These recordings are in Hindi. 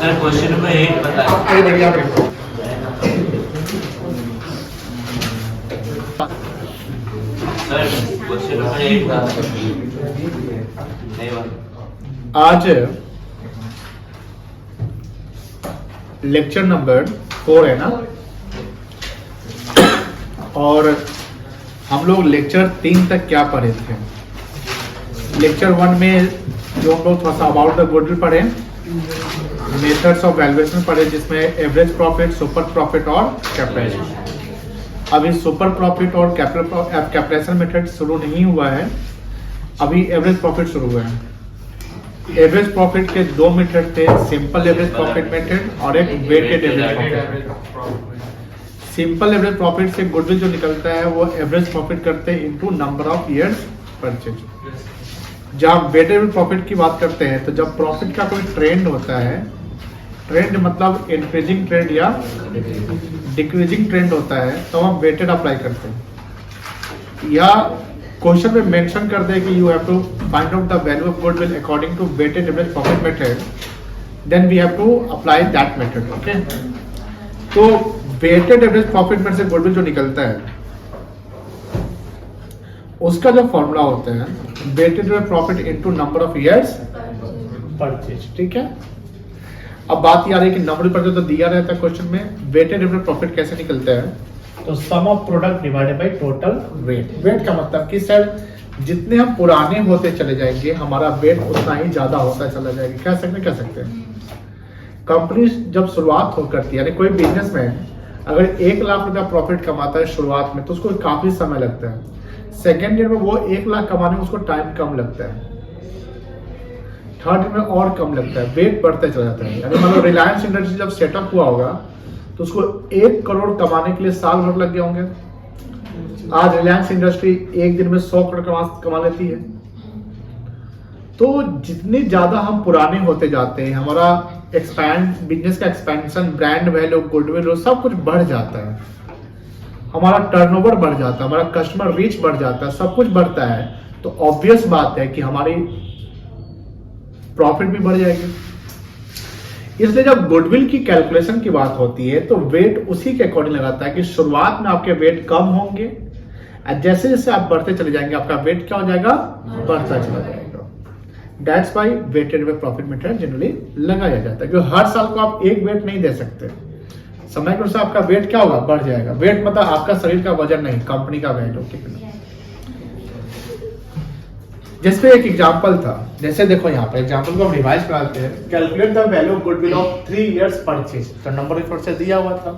सर क्वेश्चन नंबर 8 बताएं। आगे बढ़िए आप देखो। सर क्वेश्चन नंबर 8 था नहीं आज लेक्चर नंबर 4 है ना, और हम लोग लेक्चर 3 तक क्या पढ़े थे। लेक्चर 1 में जो हम लोग थोड़ा सा अबाउट द गुडविल पढ़े, मेथड्स ऑफ वैल्यूएशन पढ़े, जिसमें एवरेज प्रॉफिट, सुपर प्रॉफिट और कैपिटलाइजेशन। अभी सुपर प्रॉफिट और कैपिटलाइजेशन मेथड शुरू नहीं हुआ है, अभी एवरेज प्रॉफिट शुरू हुआ है। एवरेज प्रॉफिट के दो मेथड थे, सिंपल एवरेज प्रॉफिट मेथड और एक weighted average profit. Simple average profit से गुडविल जो निकलता है वो एवरेज प्रॉफिट करते हैं into number of years purchase. जब आप वेटेड एवरेज प्रॉफिट की बात करते हैं तो जब प्रॉफिट का कोई ट्रेंड होता है, ट्रेंड मतलब इंक्रीजिंग ट्रेंड या डिक्रीजिंग ट्रेंड होता है, तो हम वेटेड अप्लाई करते हैं। या क्वेश्चन में मेंशन कर दे कि you have to find out the value of goodwill according to weighted average profit method, then we have to apply that method. Okay, तो वेटेड एवरेज प्रॉफिट में से गुडविल जो निकलता है उसका जो फॉर्मूला होता है weighted average profit into number of years purchase. ठीक है, अब बात ये आ रही है कि नंबर पर तो दिया रहता है क्वेश्चन में, वेटेड एवरेज प्रॉफिट कैसे निकलता है, तो sum of product divided by total weight. Weight का मतलब कि सर जितने हम पुराने होते चले जाएंगे हमारा वेट उतना ही ज्यादा होता चला जाएगा। कह सकते हैं कंपनी जब शुरुआत हो करती है, यानी कोई बिजनेसमैन अगर 1 लाख रुपया प्रॉफिट कमाता है शुरुआत में तो उसको काफी समय लगता है। सेकेंड ईयर में वो 1 लाख कमाने में उसको टाइम कम लगता है, थर्ड ईयर में और कम लगता है, वेट बढ़ते चला जाता है। यानी मतलब रिलायंस इंडस्ट्री जब सेटअप हुआ होगा तो उसको 1 करोड़ कमाने के लिए साल भर लग गए होंगे। आज रिलायंस इंडस्ट्री एक दिन में 100 करोड़ कमा लेती है। तो जितने ज्यादा हम पुराने होते जाते हैं हमारा बिजनेस का एक्सपेंशन, ब्रांड वैल्यू, गुडविल, सब कुछ बढ़ जाता है, हमारा टर्नओवर बढ़ जाता है, हमारा कस्टमर रीच बढ़ जाता है, सब कुछ बढ़ता है। तो ऑब्वियस बात है कि हमारी प्रॉफिट भी बढ़ जाएगी। इसलिए जब गुडविल की कैलकुलेशन की बात होती है तो वेट उसी के अकॉर्डिंग लगाता है कि शुरुआत में आपके वेट कम होंगे, जैसे जैसे आप बढ़ते चले जाएंगे आपका वेट क्या हो जाएगा, बढ़ता चला जाएगा। That's why weighted average profit method generally लगाया जाता है, क्योंकि हर साल को आप एक वेट नहीं दे सकते, समय के अनुसार आपका वेट क्या होगा, बढ़ जाएगा। वेट मतलब आपका शरीर का वजन नहीं, कंपनी का वेट। ओके, जिसपे एक एग्जांपल था, जैसे देखो यहाँ पे एग्जांपल को हम रिवाइज कराते हैं। Calculate the value of goodwill of 3 years purchase, तो नंबर ऑफ परचेज दिया हुआ था,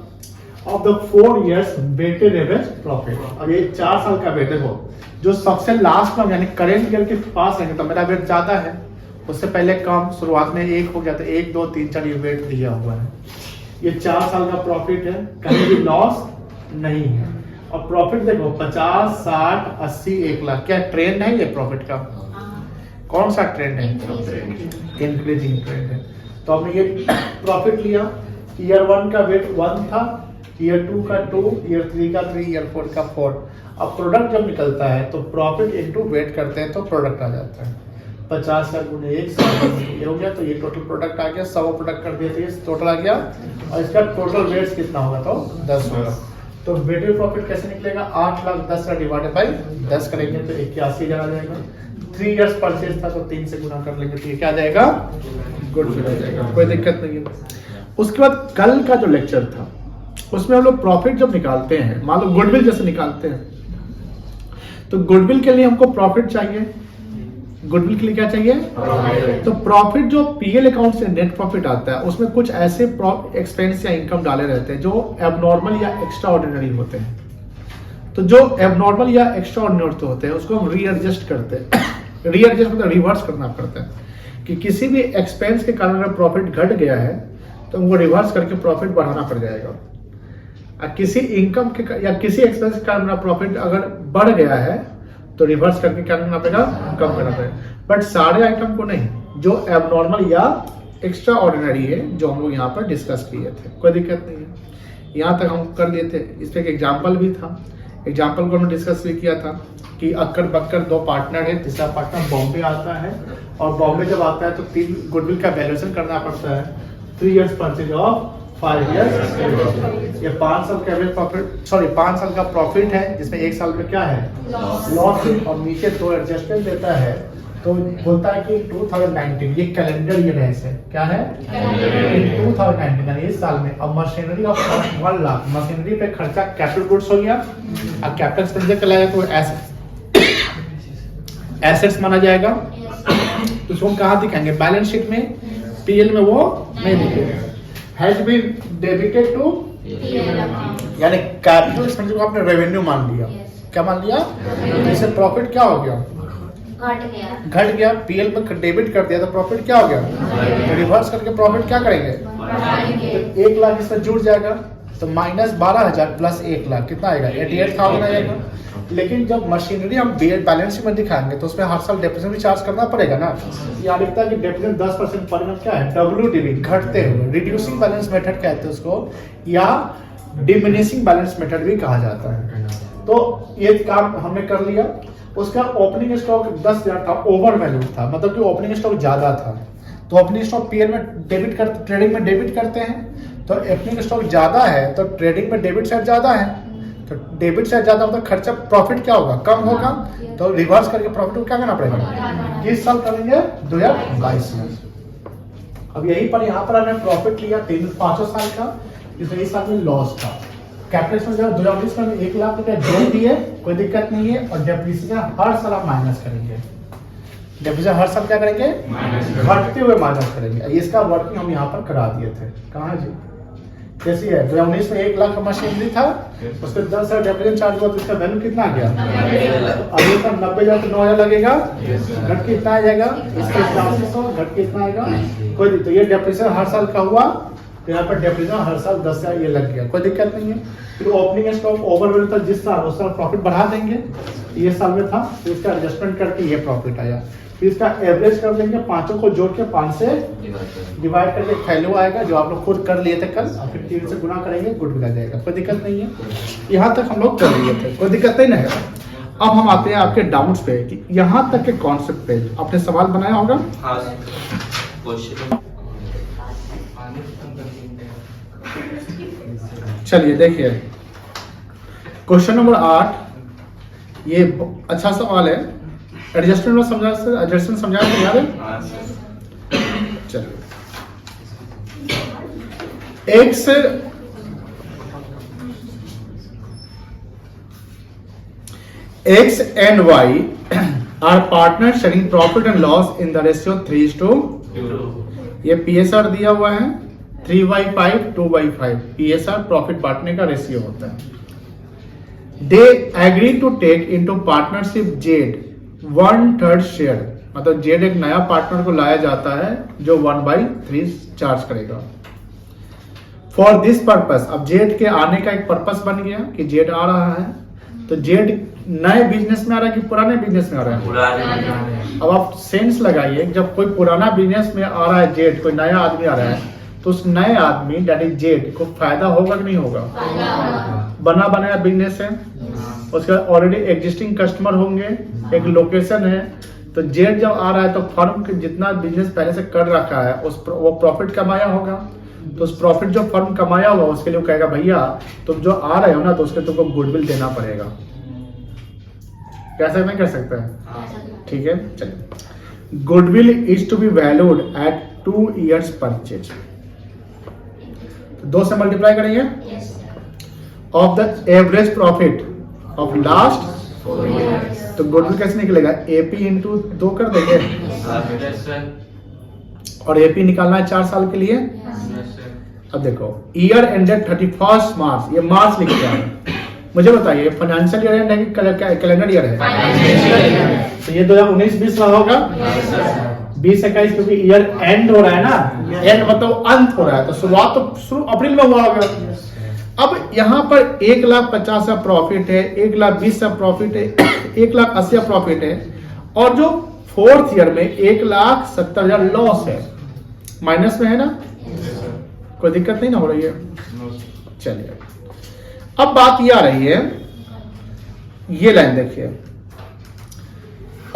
of the 4 years weighted average profit. अब ये 4 साल का वेट देखो, जो सबसे लास्ट में यानी करेंट ईयर के पास रहेंगे तो मेरा वेट ज्यादा है, उससे पहले कम, शुरुआत में 1 हो गया तो 1 2 3 4 ये वेट दिया हुआ है। ये 4 साल का प्रॉफिट है, कहीं भी लॉस नहीं है। और प्रॉफिट देखो 50 60 80 1 लाख, क्या ट्रेंड है ये प्रॉफिट का? कौन सा ट्रेंड है? इंक्रीजिंग ट्रेंड है। तो हमने ये प्रॉफिट लिया, ईयर 1 का वेट 1 था, ईयर 2 का 2, ईयर 3 का 3, ईयर 4 का 4। अब प्रोडक्ट जब निकलता है तो प्रॉफिट इनटू वेट करते हैं तो प्रोडक्ट आ जाता है। 50 का गुणे 1 ये हो गया, तो ये टोटल प्रोडक्ट आ गया, 100 प्रोडक्ट कर दिए तो ये टोटल आ गया, और इसका टोटल वेट कितना होगा, तो 10 होगा। तो वेटेड प्रॉफिट कैसे निकलेगा, 8 लाख 10 का डिवाइडेड बाई 10 करेंगे तो 81,000 आ जाएगा। 3 इयर्स परचेज था तो 3 से गुना कर लेंगे तो ये क्या आ जाएगा, गुडविल आ जाएगा, कोई दिक्कत नहीं है। उसके बाद कल का जो लेक्चर था उसमें हम लोग प्रॉफिट जब निकालते हैं, मान लो गुडविल जैसे निकालते हैं, तो गुडविल के लिए हमको प्रॉफिट चाहिए। गुडविल के लिए क्या चाहिए, तो प्रॉफिट जो पीएल अकाउंट से नेट प्रॉफिट आता है उसमें कुछ ऐसे एक्सपेंस या इनकम डाले रहते हैं जो एबनॉर्मल या एक्स्ट्रा ऑर्डिनरी होते हैं। तो जो एबनॉर्मल या एक्स्ट्रा ऑर्डिनरी होते हैं उसको हम रीएडजस्ट करते हैं। रीएडजस्ट मतलब रिवर्स करना पड़ता है कि किसी भी एक्सपेंस के कारण अगर प्रॉफिट घट गया है तो हमको रिवर्स करके प्रॉफिट बढ़ाना पड़ जाएगा। किसी इनकम के या किसी एक्सपेंस के कारण मेरा प्रॉफिट अगर बढ़ गया है तो रिवर्स करके क्या करना पड़ेगा, कम करना पड़ेगा। बट सारे आइटम को नहीं, जो एबनॉर्मल या एक्स्ट्रा ऑर्डिनरी है जो हम लोग यहाँ पर डिस्कस किए थे, कोई दिक्कत नहीं है, यहाँ तक हम कर लिए थे। इस पर एक एग्जाम्पल भी था, एग्जाम्पल को हमने डिस्कस भी किया था कि अक्कर बक्कर 2 पार्टनर है, तीसरा पार्टनर बॉम्बे आता है, और बॉम्बे जब आता है तो 3 गुडविल का वैल्यूएशन करना पड़ता है। 3 years purchase of 5 years। ये 5 साल का एवरेज प्रॉफिट, सॉरी 5 साल का प्रॉफिट है, जिसमें 1 साल में क्या है लॉस है, और नीचे 2 एडजस्टमेंट देता है। तो बोलता है कि 2019 ये कैलेंडर ईयर है, इसे क्या है 2019 यानी इस साल में। अब मशीनरी ऑफ 1 लाख, मशीनरी पे खर्चा कैपिटल गुड्स हो गया। अब कैपिटल एक्सपेंडिचर चलाएगा तो एसेट्स माना जाएगा। तो उसको हम कहाँ दिखाएंगे, बैलेंस शीट में, पीएल में वो नहीं दिखेगा। हैज बीन डेबिटेड टू, यानी कैपिटल एक्सपेंडिचर को आपने रेवेन्यू मान लिया। क्या मान लिया, इससे प्रॉफिट क्या हो गया, घट गया। पीएल में डेबिट कर दिया तो प्रॉफिट क्या हो गया, रिवर्स करके प्रॉफिट क्या करेंगे, तो 1 लाख इसमें जुड़ जाएगा। तो माइनस 12,000 प्लस 1 लाख कितना आएगा, 88,000 आएगा। लेकिन जब मशीनरी हम बैलेंस शीट में दिखाएंगे तो उसमें हर साल डेप्रिसिएशन भी चार्ज करना पड़ेगा ना। यहाँ लिखता है कि डेप्रिसिएशन 10% पर मंथ क्या है, WDV, घटते हुए, रिड्यूसिंग बैलेंस मेथड कहते हैं उसको, या डिमिनिशिंग बैलेंस मेथड भी कहा जाता है। तो ये काम हमने कर लिया। उसका ओपनिंग स्टॉक 10,000 था, ओवर वैल्यू था, मतलब कि ओपनिंग स्टॉक ज्यादा था। तो ओपनिंग स्टॉक पीएल में डेबिट करते, ट्रेडिंग में डेबिट करते हैं। तो ओपनिंग स्टॉक ज्यादा है तो ट्रेडिंग में डेबिट साइड ज्यादा है, तो डेबिट साइड ज्यादा होता है, खर्चा प्रॉफिट क्या होगा, कम होगा। तो रिवर्स करके प्रॉफिट को क्या करना पड़ेगा, किस साल करेंगे, 2022 में। अब यही पर यहाँ पर हमने प्रॉफिट लिया 5 साल का, इसमें इस साल में लॉस था। कैपिटल में 2019 में 1 लाख रुपया जोड़ दिए, कोई दिक्कत नहीं है। और डेप्रिसिएशन हर साल आप माइनस करेंगे, डेप्रिसिएशन हर साल क्या करेंगे, घटते हुए माइनस करेंगे। इसका वर्किंग हम यहाँ पर करा दिए थे। कहाँ जी, कैसी है, 2019 में 1 लाख का मशीनरी था, उसके 10,000 डेप्रिसिएशन चार्ज हुआ तो इसका वैल्यू कितना आ गया, अभी तक 90,000 तो 9,000 लगेगा, घट के इतना आ जाएगा, इसका 400 घट के इतना आएगा। कोई, तो ये डेप्रिसिएशन हर साल का हुआ, तो यहाँ पर डेप्रिसिएशन हर साल 10,000 ये लग गया, कोई दिक्कत नहीं है। फिर ओपनिंग स्टॉक ओवर वैल्यू था जिस साल, उस साल प्रॉफिट बढ़ा देंगे। ये साल में था तो इसका एडजस्टमेंट करके ये प्रॉफिट आया। फिर इसका एवरेज कर लेंगे, पांचों को जोड़ के 5 से डिवाइड करके वैल्यू आएगा, जो आप लोग खुद कर लिए थे कल। और फिर 3 से गुना करेंगे, गुड आ जाएगा, कोई दिक्कत नहीं है। यहाँ तक हम लोग कर लिए थे, कोई दिक्कत नहीं है। अब हम आते हैं आपके डाउट्स पे कि यहाँ तक के कॉन्सेप्ट पे आपने सवाल बनाया होगा। चलिए देखिए, क्वेश्चन नंबर 8, ये अच्छा सवाल है। एडजस्टमेंट में समझा, एडजस्टमेंट समझाया तो याद है। चलिए, X and Y are partners sharing profit and loss in the ratio 3:2। ये PSR दिया हुआ है 3/5 2/5। PSR प्रॉफिट बांटने का रेशियो होता है। They agree to take into partnership Z 1/3 share, मतलब Z एक नया पार्टनर को लाया जाता है जो 1/3 चार्ज करेगा। फॉर दिस पर्पस, अब Z के आने का एक पर्पस बन गया कि Z आ रहा है, तो Z नए बिजनेस में आ रहा है कि पुराने बिजनेस में आ रहा है। अब आप सेंस लगाइए, जब कोई पुराना बिजनेस में आ रहा है Z, कोई नया आदमी आ रहा है, तो उस नए आदमी दैट इज Z को फायदा होगा कि नहीं होगा, बना बनाया बिजनेस है, उसका ऑलरेडी एग्जिस्टिंग कस्टमर होंगे, एक लोकेशन है। तो Z जब आ रहा है तो फर्म के जितना बिजनेस पहले से कर रखा है वो प्रॉफिट कमाया होगा। तो उस प्रॉफिट जो फर्म कमाया हुआ उसके लिए वो कहेगा भैया तुम जो आ रहे हो ना, तो उसके तुमको गुडविल देना पड़ेगा। कैसे नहीं कर सकते हैं, ठीक है। चलिए, goodwill is to be valued at 2 years purchase. 2 से मल्टीप्लाई करेंगे of the average profit of last 4 years। तो गुडविल कैसे निकलेगा, AP इंटू 2 कर देंगे, और AP निकालना है 4 साल के लिए। अब देखो, ईयर एंडेड 31 मार्च, ये मार्च लिख दिया है। मुझे बताइए फाइनेंशियल ईयर एंड है कि कैलेंडर ईयर है? तो ये 2019-20 में होगा, 20-21, क्योंकि ईयर एंड हो रहा है ना, एंड मतलब अंत हो रहा है, तो शुरुआत तो शुरू अप्रैल में हुआ होगा। अब यहाँ पर 1,50,000 का प्रॉफिट है, 1,20,000 का प्रॉफिट है, 1,80,000 का प्रॉफिट है, और जो 4th ईयर में 1,70,000 लॉस है, माइनस में है ना, कोई दिक्कत नहीं ना हो रही है। चलिए, अब बात ये आ रही है, ये लाइन देखिए,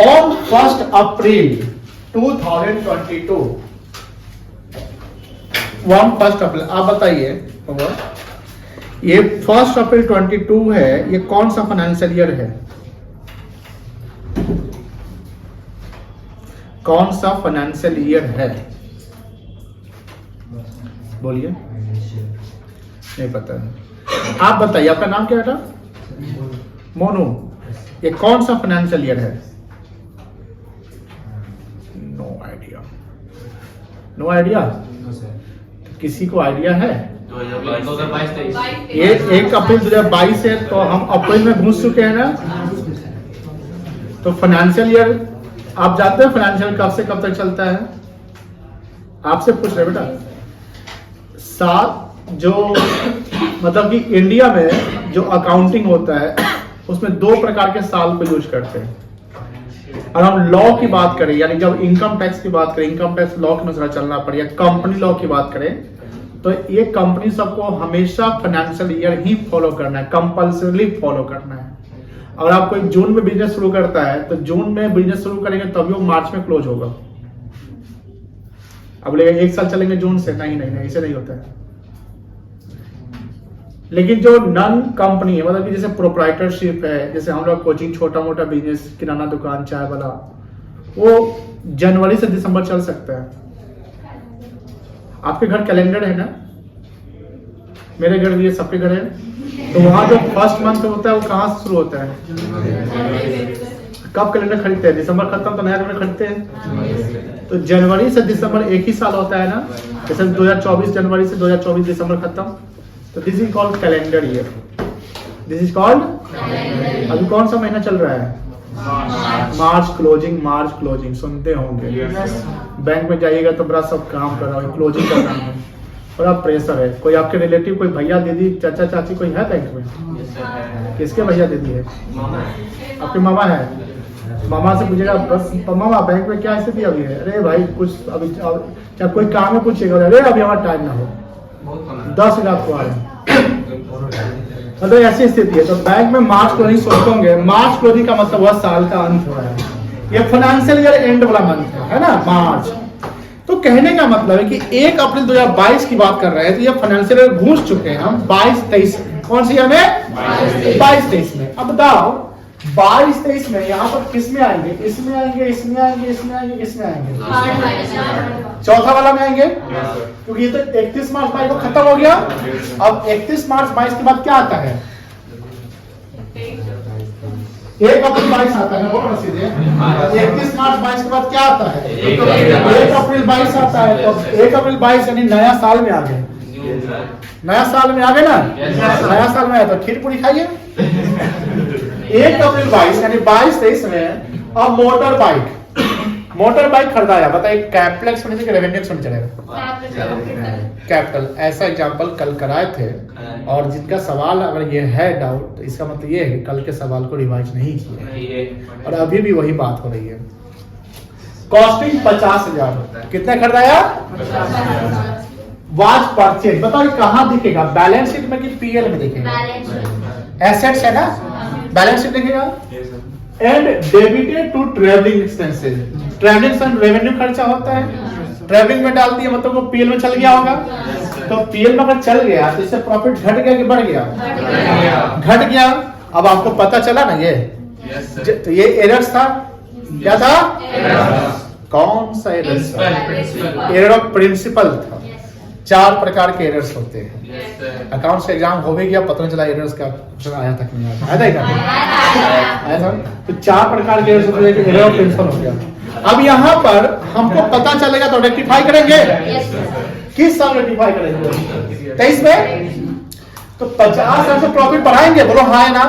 on 1 April 2022 one first April, आप बताइए ये 1 अप्रैल 22 है, ये कौन सा फाइनेंशियल ईयर है? कौन सा फाइनेंशियल ईयर है? बोलिए, नहीं पता है। आप बताइए, आपका नाम क्या था? मोनू। ये कौन सा फाइनेंशियल ईयर है? No idea. No idea? किसी को आइडिया है? 2022-23 ये 1 अप्रैल 2022 है, तो हम अप्रैल में घुस चुके हैं ना। तो फाइनेंशियल ईयर आप जानते हैं फाइनेंशियल कब से कब तक चलता है? आपसे पूछ रहे बेटा। 7 जो मतलब कि इंडिया में जो अकाउंटिंग होता है उसमें 2 प्रकार के साल को यूज करते हैं। और हम लॉ की बात करें, यानी जब इनकम टैक्स की बात करें, इनकम टैक्स लॉ के अनुसार चलना पड़े, या कंपनी लॉ की बात करें, तो ये कंपनी सबको हमेशा फाइनेंशियल ईयर ही फॉलो करना है, कंपल्सरीली फॉलो करना है। अगर आप कोई जून में बिजनेस शुरू करता है तो जून में बिजनेस शुरू करेंगे तभी वो मार्च में क्लोज होगा। अब बोलेगा 1 साल चलेंगे जून से, नहीं नहीं नहीं, ऐसे नहीं होता है। लेकिन जो नॉन कंपनी है, मतलब कि जैसे प्रोप्राइटरशिप है, जैसे हम लोग कोचिंग, छोटा मोटा बिजनेस, किराना दुकान, चाय वाला, वो जनवरी से दिसंबर चल सकता है। आपके घर कैलेंडर है ना? मेरे घर भी है, सबके घर है। तो वहां जो फर्स्ट मंथ होता है वो कहाँ से शुरू होता है? कब कैलेंडर खरीदते हैं? दिसंबर खत्म तो नया कैलेंडर खरीदते हैं। तो जनवरी से दिसंबर एक ही साल होता है ना। जैसे 2024 जनवरी से 2024 दिसंबर खत्म, तो this is called calendar year. This is called, अभी कौन सा महीना चल रहा है? मार्च क्लोजिंग। मार्च क्लोजिंग सुनते होंगे। बैंक में जाइएगा तो बड़ा सब काम कर रहा है, क्लोजिंग कर रहा है, बड़ा प्रेशर है। कोई आपके रिलेटिव, कोई भैया दीदी, चाचा चाची कोई है बैंक में? किसके भैया दीदी है? आपके मामा है? मामा से पूछेगा, बस मामा बैंक में क्या स्थिति अभी है? अरे भाई कुछ अभी, क्या कोई काम है पूछेगा, अरे अभी हमारा टाइम ना हो, 10 लाख को आ रहे हैं। मतलब ऐसी स्थिति है। तो बैंक में मार्च क्लोजिंग सोचोगे, मार्च क्लोजिंग का मतलब वह साल का अंत हो रहा है, ये फाइनेंशियल ईयर एंड वाला मंथ है ना, मार्च। तो कहने का मतलब है कि 1 अप्रैल 2022 की बात कर रहे हैं, तो ये फाइनेंशियल ईयर घुस चुके हैं हम 22-23। कौन सी ईयर में? 22-23 में। अब बताओ 22-23 में यहाँ पर किस में आएंगे? इसमें आएंगे, इसमें आएंगे, इसमें आएंगे, किसमें आएंगे? चौथा वाला में आएंगे, क्योंकि ये तो 31 मार्च 22 को खत्म हो गया। अब 31 मार्च 22 के बाद क्या आता है? 1 अप्रैल 22 आता है ना, बोलो सीधे। 31 मार्च 22 के बाद क्या आता है? 1 अप्रैल 22 आता है। तो 1 अप्रैल 22 यानी नया साल में आ गए। नया साल में आ गए ना, नया साल में आया तो खीर पूरी खाइए। 1 अप्रैल 22 यानी 22-23 में अब मोटर बाइक खरीदाया। बताइए कैपिटल एक्सपेंडिचर के रेवेन्यू एक्सपेंडिचर चलेगा? कैपिटल। ऐसा एग्जांपल कल कराए थे, और जिनका सवाल अगर ये है डाउट, तो इसका मतलब ये है कि कल के सवाल को रिवाइज नहीं किया, और अभी भी वही बात हो रही है। कॉस्टिंग 50,000, कितना खरीदाया? 50,000। वॉच परचेज, बताओ कहाँ दिखेगा? बैलेंस शीट में कि पीएल में दिखेगा? एसेट्स है ना, बैलेंस शीट दिखेगा। And debited to travelling expenses, travelling and revenue खर्चा होता है, ट्रैवलिंग में डाल दिया मतलब वो पीएल में चल गया होगा। तो पीएल में अगर चल गया तो इससे प्रॉफिट घट गया कि बढ़ गया? घट गया। अब आपको पता चला ना ये, तो ये एरर्स था। क्या था? कौन सा एरर्स था? एरर ऑफ प्रिंसिपल था। 4 प्रकार के एरर्स होते हैं। अकाउंट्स का एग्जाम हो भी गया, पता नहीं चला एरर्स का क्वेश्चन आया था कि नहीं आया था। तो 4 प्रकार के एरर्स होते हैं, एरर ऑफ प्रिंसिपल हो गया। अब यहाँ पर हमको पता चलेगा तो रेक्टिफाई करेंगे। किस साल रेक्टिफाई करेंगे? 23 में। तो 50,000 से प्रॉफिट बढ़ाएंगे, बोलो हाँ है ना?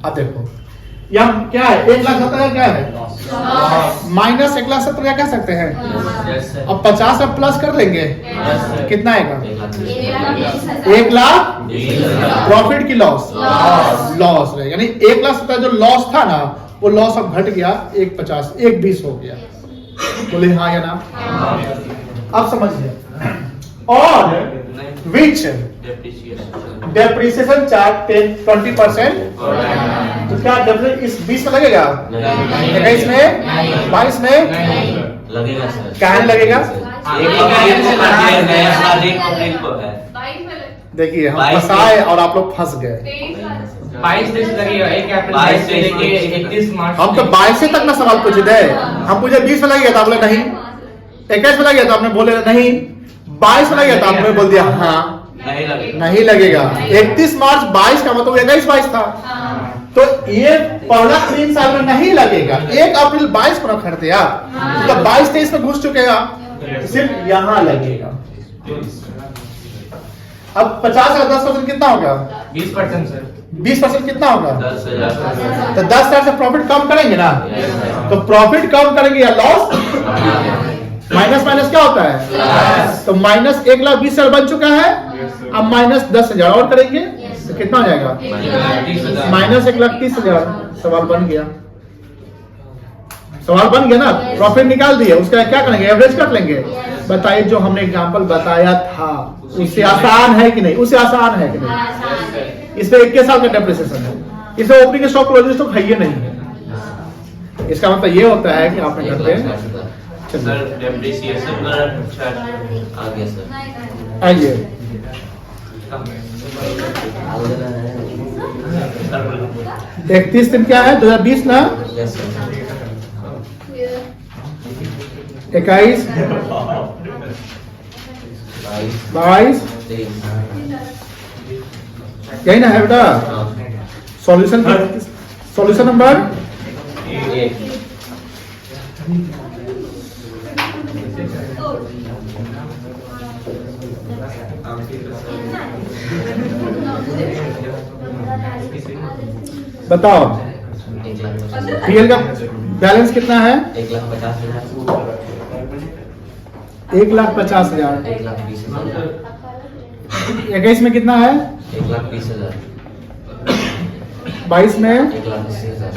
अब देखो यहाँ क्या है? 1,70,000 क्या है? माइनस 1,70,000 कह सकते हैं। अब 50 अब प्लस कर देंगे, कितना आएगा? 1,00,000 प्रॉफिट की लॉस है, यानी 1,70,000 जो लॉस था ना, वो लॉस अब घट गया 1,50, 1,20 हो गया। बोले हाँ या ना? अब समझिए। और विच डेप्रिसिएशन चार्ज 20%, तो क्या डेप्रिसिएशन इस 20 में लगेगा? 21 में, 22 में लगेगा सर। क्या लगेगा? अप्रैल को है। देखिए हम 22 फंसाए और आप लोग फंस गए। 22 लगेगा, 1 अप्रैल से लेके 31 मार्च। हम तो 22 तक ना सवाल पूछे थे, हम पूछे 20 में लगेगा तो आप बोले नहीं, 21 में लगेगा तो आपने बोले नहीं, 22 में लगेगा तो आपने बोल दिया हाँ नहीं लगेगा। 31 मार्च 22 का मतलब 21-22 था, तो ये पहला 3 साल में नहीं लगेगा। 1 अप्रैल 22 को रखते आप, तो 22-23 में घुस चुकेगा, सिर्फ यहाँ लगेगा। अब 50 का 10% कितना होगा? 20% सर। 20% कितना होगा? 10,000। तो 10,000 से प्रॉफिट कम करेंगे ना, तो प्रॉफिट कम करेंगे या लॉस? माइनस माइनस क्या होता है? तो माइनस 1,20,000 बन चुका है, अब माइनस 10,000 और करेंगे तो कितना हो जाएगा? माइनस 1,30,000। सवाल बन गया, सवाल बन गया ना, प्रॉफिट निकाल दिए, उसका क्या करेंगे? एवरेज कर लेंगे। बताइए जो हमने एग्जांपल बताया था उससे आसान है कि नहीं? उससे आसान है कि नहीं? इसमें 21 साल का डेप्रिसिएशन है, इसमें ओपनिंग स्टॉक क्लोजिंग स्टॉक है ही नहीं है। इसका मतलब ये होता है कि आपने करते हैं। सर डेप्रिसिएशन आ गया सर। आइए 31 दिन क्या है? 2020 ना, 21, 22, यही ना है बेटा? सॉल्यूशन नंबर बताओ, पीएल का बैलेंस कितना है? 1,50,000। 21 में कितना है? 1,20,000। 22 में 1,80,000।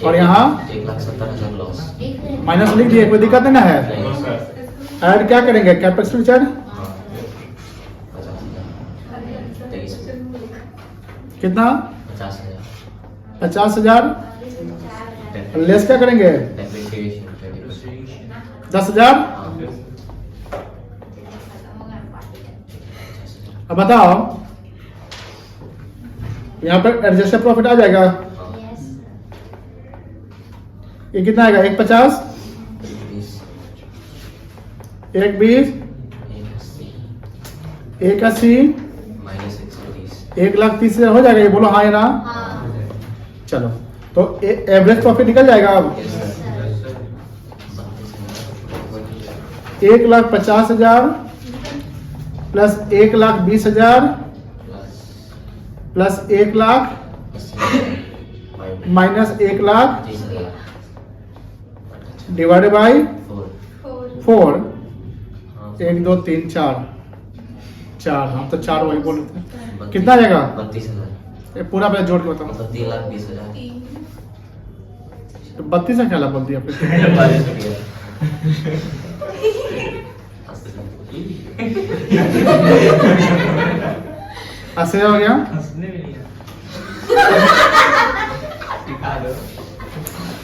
और यहाँ 1,70,000 लॉस। माइनस लिख दिए, कोई दिक्कत नहीं ना है? ऐड क्या करेंगे? कैपेक्स रिचार्ज कितना? 50,000। लेस क्या करेंगे? 10,000। अब बताओ, यहाँ पर एडजस्टेड प्रॉफिट आ जाएगा। ये कितना आएगा? 1,50, 1,20, 1,80, 1,30,000 हो जाएगा। ये बोलो हाँ या ना? चलो तो एवरेज प्रॉफिट निकल जाएगा। अब 1,50,000 plus 1,20,000 plus 1,00,000 minus 1,00,000 divided by 4। 1 2 3 4 हम तो 4 वही बोल रहे थे। कितना आ जाएगा? 32,000। पूरा पैसा जोड़ के बताओ। 3,20,000। 32 से क्या बोल दिया फिर? 80,000 हो गया।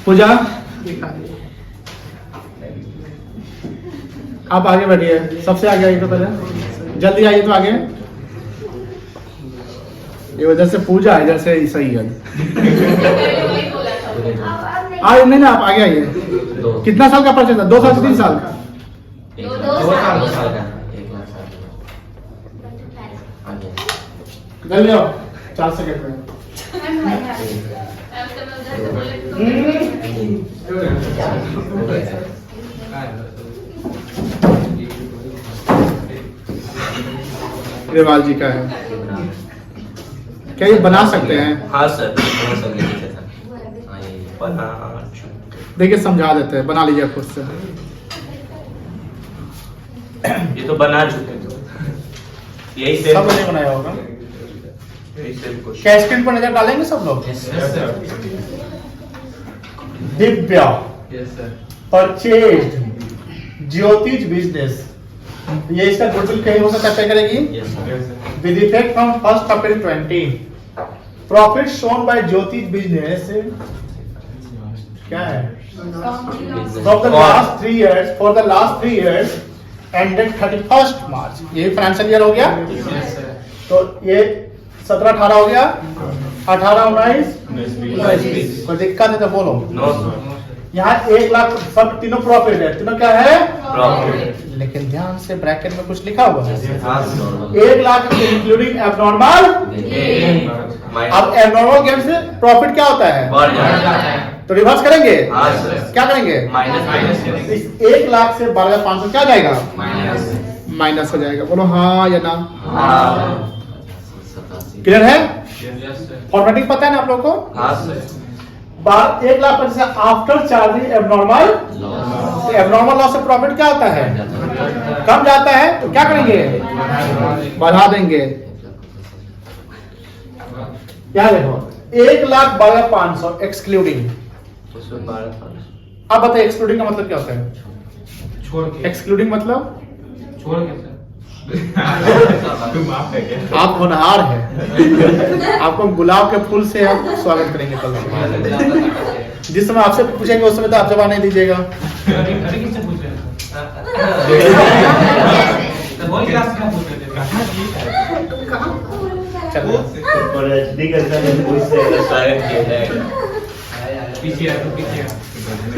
पूजा आप आगे बैठिए, सबसे आगे आइए तो पहले, जल्दी आइए तो आगे। ये वजह से पूजा है, इधर से सही है। आइए नहीं ना, आप आगे आइए। कितना साल का परचेज था? 2 साल से 3 साल का? 2 साल का। 1,00,000। जल्दी आओ, 4 सेकंड में। ग्रेवाल जी का है, क्या ये बना सकते हैं? हाँ सर, बना देखिए समझा देते हैं, बना लीजिए खुद से। ये तो बना चुके थे, यही से सब नहीं बनाया होगा। यही से कुछ। क्या स्क्रीन पर नजर डालेंगे सब लोग? दिव्या परचेज ज्योतिष बिजनेस, ये इसका गुडविल कहीं हो सकता है, पे करेगी with effect from 1 April 20। Profit shown by ज्योतिष बिजनेस क्या है? So the last 3 years, for the last 3 years ended 31st March. ये फाइनेंशियल ईयर हो गया। तो ये 17-18 हो गया, 18-19 कोई दिक्कत है तो बोलो। नो यहाँ 1 लाख सब तीनों प्रॉफिट है, तीनों क्या है? प्रॉफिट। लेकिन ध्यान से ब्रैकेट में कुछ लिखा हुआ है, हाँ 1 लाख इंक्लूडिंग एबनॉर्मल। अब एबनॉर्मल गेन से प्रॉफिट क्या होता है? बढ़ जाता है। तो रिवर्स करेंगे। हाँ सर। क्या करेंगे? माइनस इस 1 लाख से 12,500 क्या जाएगा? माइनस हो जाएगा। बोलो हाँ या ना? क्लियर है? फॉर्मेटिंग पता है ना आप लोगों को? हाँ सर। 1 लाख पर से after charging abnormal, abnormal loss से प्रॉफिट क्या होता है? कम जाता है। तो क्या करेंगे? बढ़ा देंगे। क्या देखो 1,12,500 एक्सक्लूडिंग। अब बताइए एक्सक्लूडिंग का मतलब क्या होता है? छोड़ के, एक्सक्लूडिंग मतलब छोड़ के सर। आप होनहार है। आपको हम गुलाब के फूल से हम स्वागत करेंगे कल। जिस समय आपसे पूछेंगे उस समय तो आप जवाब नहीं दीजिएगा। अभी किससे पूछ रहे थे? वही क्लास में पूछ रहे थे। चलो पीछे आ, तो पीछे आ।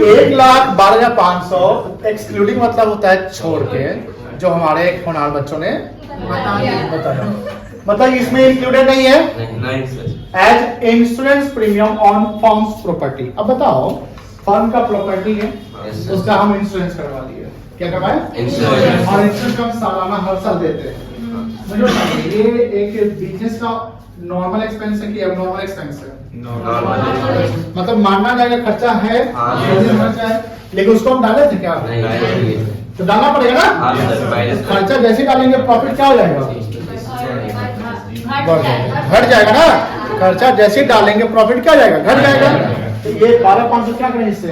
1,12,500 एक्सक्लूडिंग मतलब होता है छोड़ के, जो हमारे एक होनहार बच्चों ने बताया। मतलब इसमें इंक्लूडेड नहीं है नहीं sir. As insurance premium on firm's property. अब बताओ फर्म का प्रॉपर्टी है, उसका हम इंश्योरेंस करवा लिए। क्या करवाए? इंश्योरेंस। और इंश्योरेंस हम सालाना हर साल देते हैं। मुझे बताइए ये एक बिजनेस का नॉर्मल एक्सपेंस है कि एबनॉर्मल एक्सपेंस है? मतलब मानना जाएगा खर्चा है, हाँ। खर्चा है, लेकिन उसको हम डाले थे क्या? तो डालना पड़ेगा हाँ ना। Sir, minus. खर्चा जैसे डालेंगे प्रॉफिट क्या हो जाएगा? बढ़ जाएगा, घट जाएगा ना। खर्चा जैसे डालेंगे प्रॉफिट क्या हो जाएगा? घट जाएगा। तो ये 12,500 क्या करेंगे इससे?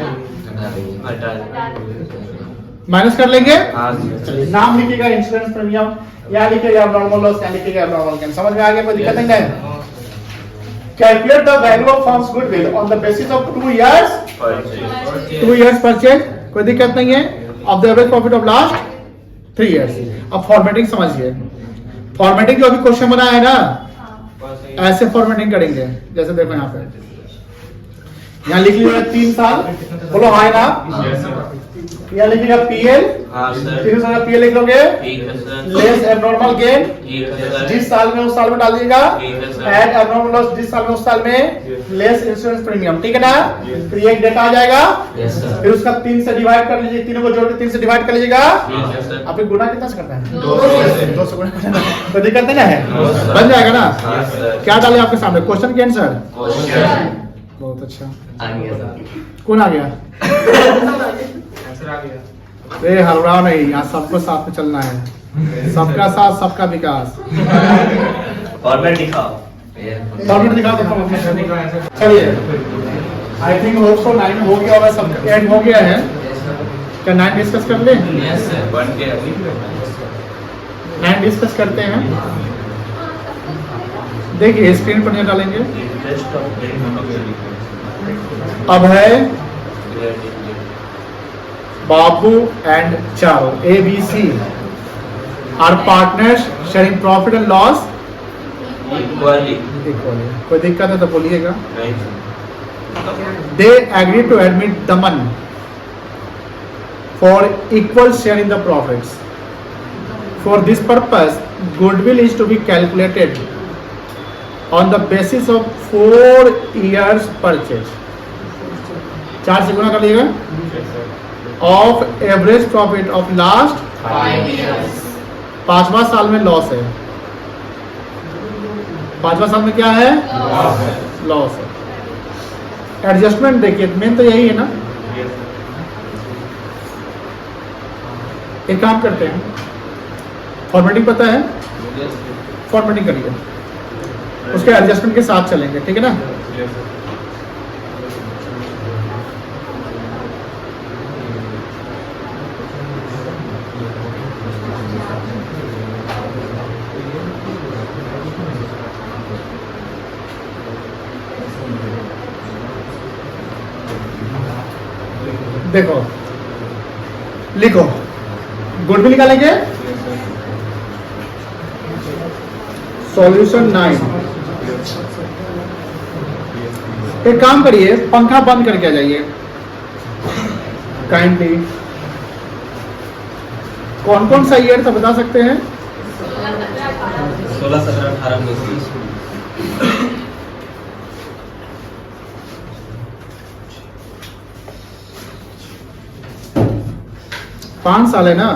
माइनस कर लेंगे। हाँ सर। नाम लिखिएगा इंश्योरेंस प्रीमियम, यहाँ लिखिएगा नॉर्मल लॉस, यहाँ लिखिएगा एबनॉर्मल गेन। समझ में आ गया? कोई दिक्कत नहीं है? Calculate the value of firm's goodwill on the basis of 2 years purchase। कोई दिक्कत नहीं है। of the average profit of last 3 years। अब फॉर्मेटिंग समझिए। फॉर्मेटिंग जो अभी क्वेश्चन बना है ना, ऐसे फॉर्मेटिंग करेंगे। जैसे देखो यहाँ पे, यहाँ लिख लीजिएगा 3 साल। बोलो हाँ ना। यहाँ लिखिएगा पीएल। हाँ सर। 3 साल का पीएल लिख लोगे। ठीक है सर। लेस एबनॉर्मल गेन ठीक है सर। जिस साल में उस साल में डाल दीजिएगा। ठीक है सर। एड एबनॉर्मल लॉस जिस साल में उस साल में, लेस इंश्योरेंस प्रीमियम। ठीक है ना? तो ये एक डेटा आ जाएगा। Yes sir. फिर उसका 3 से डिवाइड कर लीजिए, तीनों को जोड़ के 3 से डिवाइड कर लीजिएगा। ठीक है सर। आप गुना कितना से करता है? 2 से गुना करना है। तो दिक्कत नहीं ना है? No sir. बन जाएगा ना? हाँ सर। क्या डाले आपके सामने? क्वेश्चन की आंसर। क्वेश्चन बहुत अच्छा। आ गया सर। कौन आ गया? आंसर आ गया। अरे हलवा नहीं, यहाँ सबको साथ में चलना है। सबका साथ सबका विकास। फॉर्मेट दिखाओ। फॉर्मेट दिखा देता हूँ अपने। चलिए आई थिंक होप सो 9 हो गया होगा, सब एंड हो गया है। क्या 9 डिस्कस कर ले? Yes sir. बन गया अभी। 9 डिस्कस करते हैं। देखिए स्क्रीन पर नहीं डालेंगे। अब है बाबू एंड चारो, ABC are partners sharing profit and loss equally. Equally. कोई दिक्कत है तो बोलिएगा। नहीं sir. They agree to admit Daman for equal share in the profits. For this purpose, goodwill is to be calculated on the basis of 4 years purchase। 4 से गुना कर लीजिएगा। Of average profit of last 5 years। 5वां साल में लॉस है। 5वां साल में क्या है? लॉस है। एडजस्टमेंट देखिए, मेन तो यही है ना। एक काम करते हैं, फॉर्मेटिंग पता है? फॉर्मेटिंग करिए, उसके एडजस्टमेंट के साथ चलेंगे। ठीक है ना? देखो लिखो, गुडविल निकालेंगे, सॉल्यूशन 9। एक काम करिए, पंखा बंद करके आ जाइए काइंडली। कौन कौन सा ईयर था बता सकते हैं? 16, 17, 18, 19, 5 साल है ना।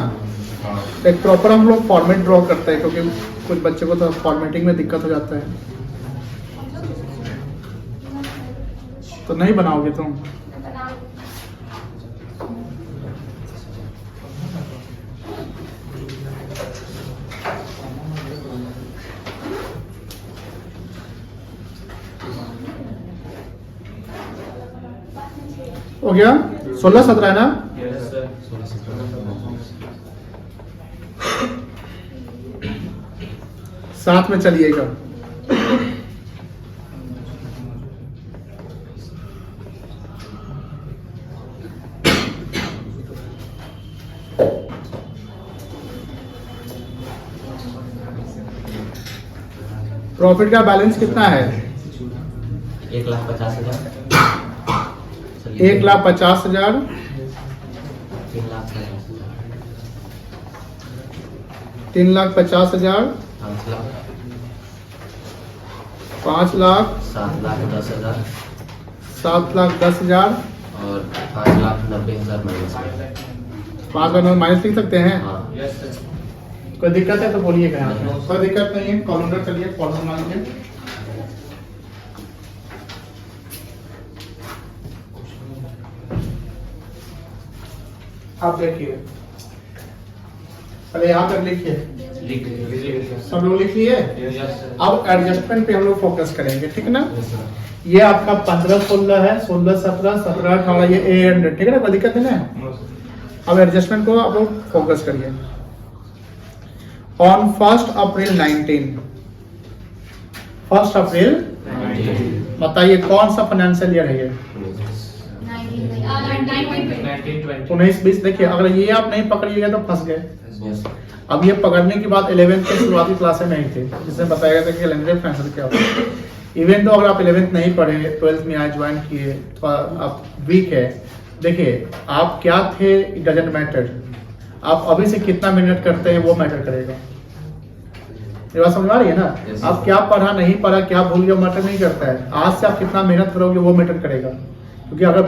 एक प्रॉपर हम लोग फॉर्मेट ड्रॉ करते हैं, क्योंकि कुछ बच्चे को तो फॉर्मेटिंग में दिक्कत हो जाता है, तो नहीं बनाओगे तुम। हो गया 16, 17 है ना। साथ में चलिएगा। प्रॉफिट का बैलेंस कितना है? 1,50,000, 1,50,000, 3,50,000, 5 5 लाख, लाख, 7,10,000 7,10,000 और 5,90,000 माइनस में। 5 लाख माइनस लिख सकते हैं। हाँ, कोई दिक्कत है तो बोलिएगा यहाँ पे। कोई दिक्कत नहीं है, कॉलम चलिए, कॉलम मान लीजिए। आप देखिए, पहले यहाँ पर लिखिए, सब लोग लिखिए। अब एडजस्टमेंट पे हम लोग फोकस करेंगे, ठीक है ना। ये आपका 15, 16 है, 16, 17, 17, 18, ये एंड, ठीक है ना, कोई दिक्कत नहीं है। अब एडजस्टमेंट को आप लोग फोकस करिए। ऑन 1 अप्रैल 19, 1 अप्रैल बताइए कौन सा फाइनेंशियल ईयर है ये? 19-20। देखिए अगर ये आप नहीं पकड़िएगा तो फंस गए। अब ये पकड़ने की बात 11th के शुरुआती क्लास में नहीं थी, जिसमें बताया गया था कि कैलेंडर फाइनेंशियल क्या होता है। इवन तो अगर आप 11th नहीं पढ़े, 12th में आज ज्वाइन किए तो आप वीक है। देखिए आप क्या थे, इट डजंट मैटर, आप अभी से कितना मेहनत करते हैं वो मैटर करेगा। ये बात समझ आ रही है ना। Yes, आप क्या पढ़ा नहीं पढ़ा, क्या भूल गया, मैटर नहीं करता है। आज से आप कितना मेहनत करोगे वो मैटर करेगा, क्योंकि अगर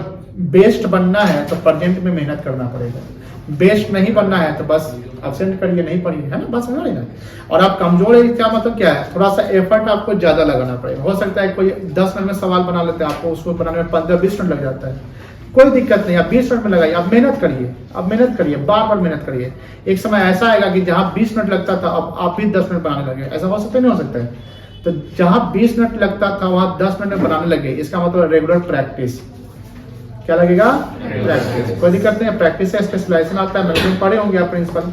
बेस्ट बनना है तो प्रेजेंट में मेहनत करना पड़ेगा। बेस्ट नहीं बनना है तो बस एब्सेंट करिए, नहीं पढ़िए, है ना, बात समझ रही ना। और आप कमजोर है, क्या मतलब क्या है, थोड़ा सा एफर्ट आपको ज्यादा लगाना पड़ेगा। हो सकता है कोई 10 मिनट में सवाल बना लेते हैं, आपको उसको बनाने में 15-20 मिनट लग जाता है। कोई दिक्कत नहीं, आप 20 मिनट में लगाइए, आप मेहनत करिए, आप मेहनत करिए, बार बार मेहनत करिए। एक समय ऐसा आएगा कि जहां 20 मिनट लगता था अब आप भी 10 मिनट बनाने लगे। ऐसा हो सकता है, नहीं हो सकता है। तो जहां 20 मिनट लगता था वहां 10 मिनट में बनाने लगे, इसका मतलब रेगुलर प्रैक्टिस। क्या लगेगा? प्रैक्टिस। कोई दिक्कत नहीं है, प्रैक्टिस से स्पेशलाइजेशन आता है। मैंने पढ़े होंगे आप प्रिंसिपल।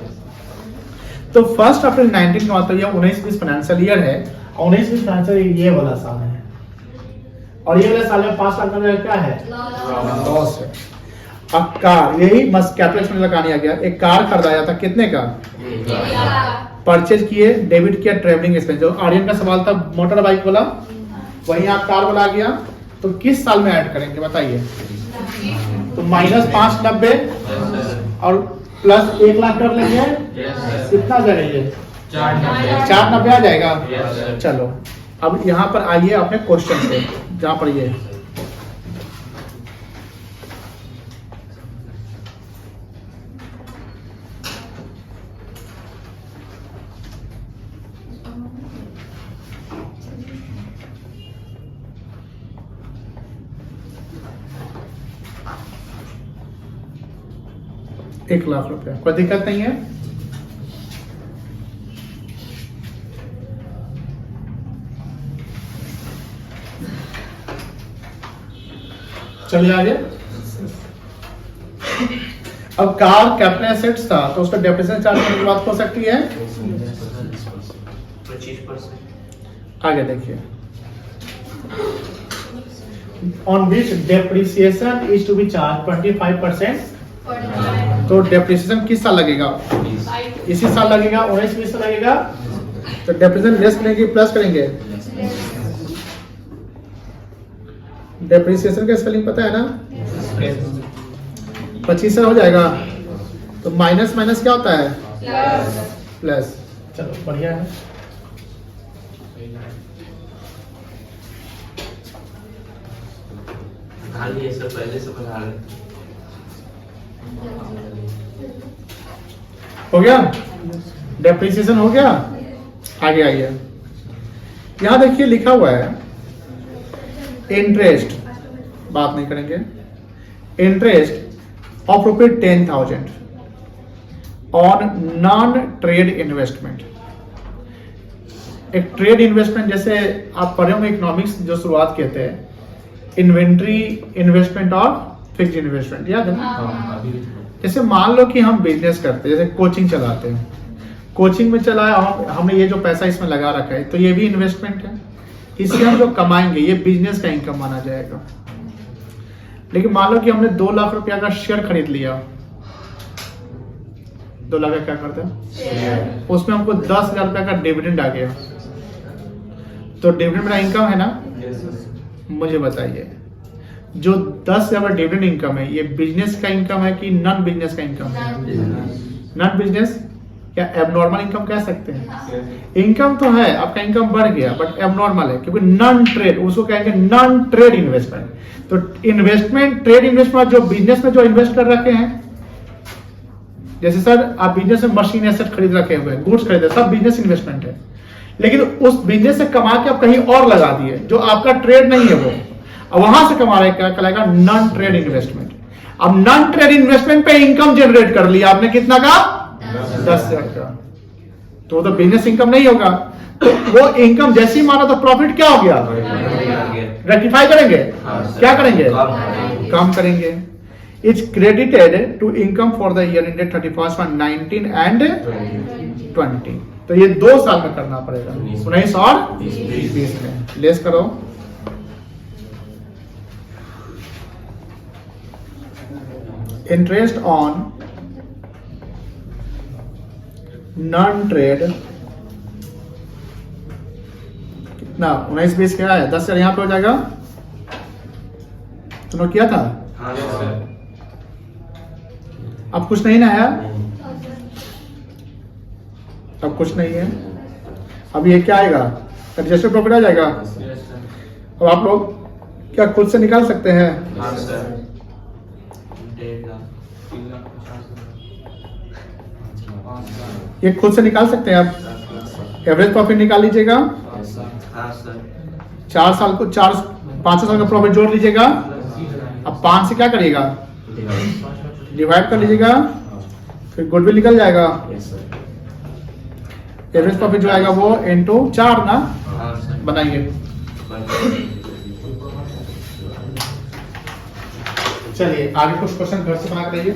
तो 1 अप्रैल 19 का मतलब ये 19-20 फाइनेंशियल ईयर है। 19-20 फाइनेंशियल ईयर ये वाला साल है, और ये वाले साल में 5 लाख का क्या है? लॉस है। अब कार, यही मस्त कैपिटल में लगाने आ गया। एक कार खरीदाया था, कितने का? परचेज किए, डेबिट किया, ट्रेवलिंग एक्सपेंस। जो आर्यन का सवाल था मोटर बाइक वाला, वही आप कार वाला आ गया। तो किस साल में ऐड करेंगे बताइए? तो -590 और प्लस 1 लाख कर लेंगे, कितना जाएगा? 490 आ जाएगा। चलो अब यहाँ पर आइए अपने क्वेश्चन पे, जहाँ पर ये ₹1 लाख, कोई दिक्कत नहीं है। चलिए आगे। अब कार कैपिटल एसेट्स था तो उसका डेप्रिसिएशन चार्ज करने की बात हो सकती है। 25%। आगे देखिए, on which depreciation is to be charge 25%। तो डेप्रिसिएशन किस साल लगेगा? इसी साल लगेगा, 19-20 साल लगेगा। तो डेप्रिसिएशन लेस करेंगे प्लस करेंगे? डेप्रिसिएशन का स्पेलिंग पता है ना? 25 साल हो जाएगा। तो माइनस माइनस क्या होता है? प्लस। चलो बढ़िया है। ये सब पहले से बना रहे। हो गया? डेप्रिसिएशन हो गया। आगे आइए, यहां देखिए लिखा हुआ है इंटरेस्ट, बात नहीं करेंगे। Interest of rupees 10,000 on non trade investment. एक ट्रेड इन्वेस्टमेंट, जैसे आप पढ़े होंगे इकोनॉमिक्स जो शुरुआत कहते हैं, इन्वेंट्री इन्वेस्टमेंट और फिक्स्ड इन्वेस्टमेंट, याद है ना? जैसे मान लो कि हम बिजनेस करते हैं, जैसे कोचिंग चलाते हैं, कोचिंग में चलाया हमने ये जो पैसा इसमें लगा रखा है, तो ये भी इन्वेस्टमेंट है। इससे हम जो कमाएंगे ये बिजनेस का इनकम माना जाएगा। लेकिन मान लो कि हमने 2 लाख रुपया का शेयर खरीद लिया। 2 लाख का क्या करते हैं? उसमें हमको 10,000 रुपया का डिविडेंड आ गया। तो डिविडेंड मेरा इनकम है ना? मुझे बताइए, जो 10,000 का डिविडेंड इनकम है, ये बिजनेस का इनकम है कि नॉन बिजनेस का इनकम है? नॉन बिजनेस या एबनॉर्मल इनकम कह सकते हैं। इनकम तो है, आपका इनकम बढ़ गया, बट एबनॉर्मल है क्योंकि नॉन ट्रेड, उसको कहेंगे नॉन ट्रेड इन्वेस्टमेंट। तो इन्वेस्टमेंट, ट्रेड इन्वेस्टमेंट जो बिजनेस में जो इन्वेस्ट कर रखे हैं, जैसे सर आप बिजनेस में मशीन एसेट खरीद रखे हुए, गुड्स खरीदे, सब बिजनेस इन्वेस्टमेंट है। लेकिन उस बिजनेस से कमा के आप कहीं और लगा दिए, जो आपका ट्रेड नहीं है, वो अब वहां से कमा रहे, क्या कहलाएगा? Non trade investment. अब नॉन ट्रेड इन्वेस्टमेंट पे इनकम जनरेट कर लिया आपने, कितना का? 10,000 का। तो बिजनेस इनकम नहीं होगा। तो वो इनकम जैसी माना तो प्रॉफिट क्या हो गया? रेक्टिफाई करेंगे? क्या करेंगे? कम करेंगे। It's credited to income for the year ended 31 और 19 एंड 20। तो ये 2 साल में करना पड़ेगा, 19 और 20 में। लेस करो। इंटरेस्ट ऑन नॉन ट्रेड कितना? 19-20 क्या है? 10,000 यहां पे हो जाएगा। तुमने किया था? हाँ सर। अब कुछ नहीं ना है? अब कुछ नहीं है। अब ये क्या आएगा? एडजस्टेड प्रॉफिट आ जाएगा। अब आप लोग क्या खुद से निकाल सकते हैं? हाँ सर। 1.5 लाख। ये खुद से निकाल सकते हैं आप। एवरेज प्रॉफिट निकाल लीजिएगा। हाँ सर। 4 साल को 5 साल का प्रॉफिट जोड़ लीजिएगा। अब 5 से क्या करिएगा? डिवाइड कर लीजिएगा, फिर गुडविल निकल जाएगा। एवरेज प्रॉफिट जो आएगा वो इनटू 4 ना? हाँ सर। बनाइए। चलिए आगे कुछ क्वेश्चन घर से बना कर रहिए।